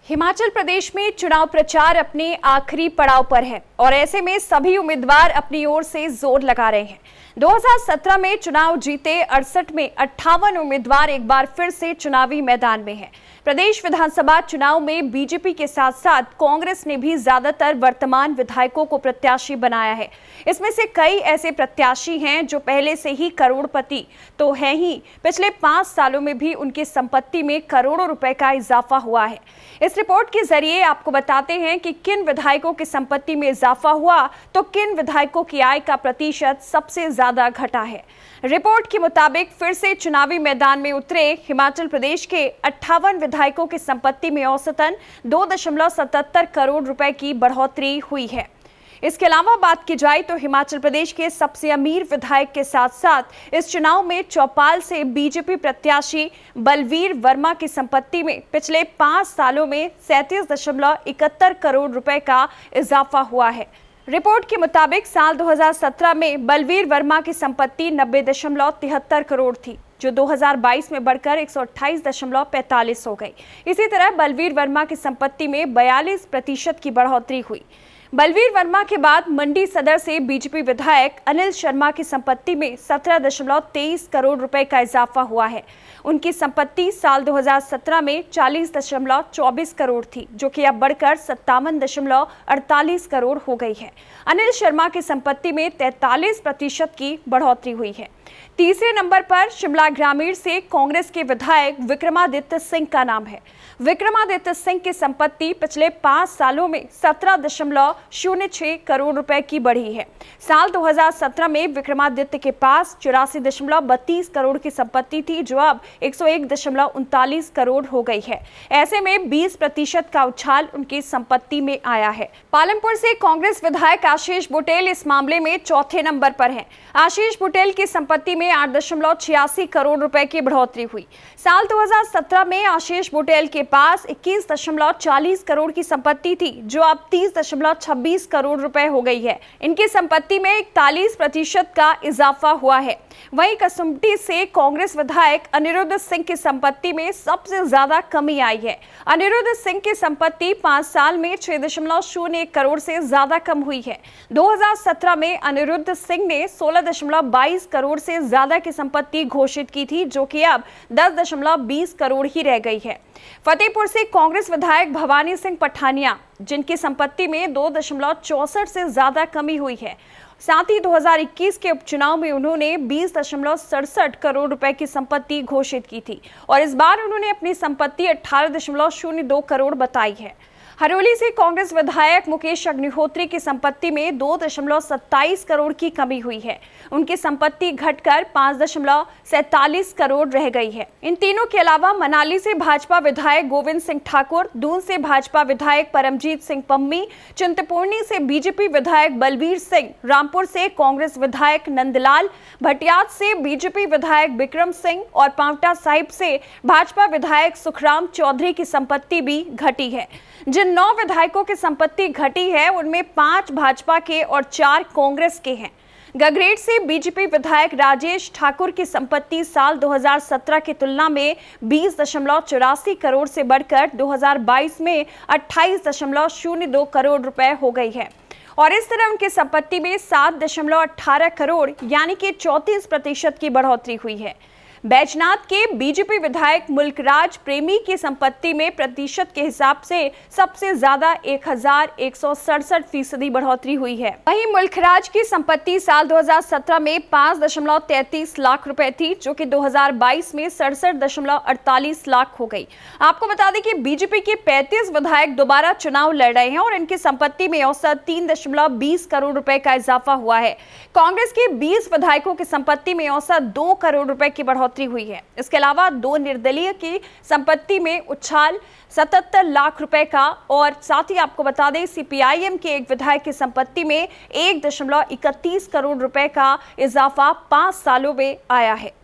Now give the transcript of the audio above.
हिमाचल प्रदेश में चुनाव प्रचार अपने आखिरी पड़ाव पर है और ऐसे में सभी उम्मीदवार अपनी ओर से जोर लगा रहे हैं। 2017 में चुनाव जीते 68 में 58 उम्मीदवार एक बार फिर से चुनावी मैदान में हैं। प्रदेश विधानसभा चुनाव में बीजेपी के साथ साथ कांग्रेस ने भी ज्यादातर वर्तमान विधायकों को प्रत्याशी बनाया है। इसमें से कई ऐसे प्रत्याशी हैं जो पहले से ही करोड़पति तो हैं ही, पिछले 5 सालों में भी उनकी संपत्ति में करोड़ों रुपए का इजाफा हुआ है। इस रिपोर्ट के जरिए आपको बताते हैं कि किन विधायकों की संपत्ति में इजाफा हुआ तो किन विधायकों की आय का प्रतिशत सबसे ज्यादा घटा है। रिपोर्ट के मुताबिक फिर से चुनावी मैदान में उतरे हिमाचल प्रदेश के 58 विधायकों की संपत्ति में औसतन 2.77 करोड़ रुपए की बढ़ोतरी हुई है। इसके अलावा बात की जाए तो हिमाचल प्रदेश के सबसे अमीर विधायक के साथ साथ इस चुनाव में चौपाल से बीजेपी प्रत्याशी बलवीर वर्मा की संपत्ति में पिछले 5 सालों में 37.71 करोड़ रुपए का इजाफा हुआ है। रिपोर्ट के मुताबिक साल 2017 में बलवीर वर्मा की संपत्ति 90.73 करोड़ थी, जो 2022 में बढ़कर 128.45 हो गई। इसी तरह बलवीर वर्मा की संपत्ति में 42% की बढ़ोतरी हुई। बलवीर वर्मा के बाद मंडी सदर से बीजेपी विधायक अनिल शर्मा की संपत्ति में 17.23 करोड़ रुपए का इजाफा हुआ है। उनकी संपत्ति साल 2017 में 40.24 करोड़ थी, जो कि अब बढ़कर 57.48 करोड़ हो गई है। अनिल शर्मा की संपत्ति में 43% की बढ़ोतरी हुई है। तीसरे नंबर पर शिमला ग्रामीण से कांग्रेस के विधायक विक्रमादित्य सिंह का नाम है। विक्रमादित्य सिंह की संपत्ति पिछले 5 सालों में 17.06 करोड़ रुपए की बढ़ी है। साल 2017 में विक्रमादित्य के पास 84.32 करोड़ की संपत्ति थी, जो अब 101.39 करोड़ हो गई है। ऐसे में 20% का उछाल उनकी संपत्ति में आया है। पालमपुर से कांग्रेस विधायक आशीष बुटेल इस मामले में चौथे नंबर पर हैं। आशीष बुटेल की संपत्ति में 8.86 करोड़ रुपए की बढ़ोतरी हुई। साल 2017 में आशीष बुटेल के पास 21.40 करोड़ की संपत्ति थी, जो अब 30.26 करोड़ रुपए हो गई है। इनकी संपत्ति में 41% का इजाफा हुआ है। वहीं कसुम्पटी से कांग्रेस विधायक अनिरुद्ध सिंह की संपत्ति में सबसे ज्यादा कमी आई है। अनिरुद्ध सिंह की संपत्ति 5 साल में 6.01 करोड़ से ज्यादा कम हुई है। 2017 में अनिरुद्ध सिंह ने 16.22 करोड़ से ज्यादा की संपत्ति घोषित की थी, जो कि अब 10.20 करोड़ ही रह गई है। फतेहपुर से कांग्रेस विधायक भवानी सिंह पठानिया, जिनकी संपत्ति में 2.64 से ज्यादा कमी हुई है। साथ ही 2021 के उपचुनाव में उन्होंने 20.67 करोड़ रुपए की संपत्ति घोषित की थी और इस बार उन्होंने अपनी संपत्ति 18.02 करोड़ बताई है। हरोली से कांग्रेस विधायक मुकेश अग्निहोत्री की संपत्ति में 2.27 करोड़ की कमी हुई है। उनकी संपत्ति घटकर 5.47 करोड़ रह गई है। इन तीनों के अलावा मनाली से भाजपा विधायक गोविंद सिंह ठाकुर, दून से भाजपा विधायक परमजीत सिंह पम्मी, चिंतपूर्णी से बीजेपी विधायक बलवीर सिंह, रामपुर से कांग्रेस विधायक नंदलाल, भटियात से बीजेपी विधायक विक्रम सिंह और पांवटा साहिब से भाजपा विधायक सुखराम चौधरी की संपत्ति भी घटी है। जिन 9 विधायकों की संपत्ति घटी है, उनमें 5 भाजपा के और 4 कांग्रेस के हैं। गगरेट से बीजेपी विधायक राजेश ठाकुर की संपत्ति साल 2017 की तुलना में 20.84 करोड़ से बढ़कर 2022 में 28.02 करोड़ रुपए हो गई है और इस तरह उनकी संपत्ति में 7.18 करोड़ यानी कि 34% की बढ़ोतरी हुई है। बैजनाथ के बीजेपी विधायक मुल्कराज प्रेमी की संपत्ति में प्रतिशत के हिसाब से सबसे ज्यादा 1167% बढ़ोतरी हुई है। वहीं मुल्कराज की संपत्ति साल 2017 में 5.33 लाख रुपए थी, जो कि 2022 में 67.48 लाख हो गई। आपको बता दें कि बीजेपी के 35 विधायक दोबारा चुनाव लड़ रहे हैं और इनकी संपत्ति में औसत 3.20 करोड़ रुपए का इजाफा हुआ है। कांग्रेस के 20 विधायकों की संपत्ति में औसत 2 करोड़ रुपए की बढ़ोतरी हुई है। इसके अलावा 2 निर्दलीय की संपत्ति में उछाल 77 लाख रुपए का और साथ ही आपको बता दें सीपीआईएम के एक विधायक की संपत्ति में 1.31 करोड़ रुपए का इजाफा 5 सालों में आया है।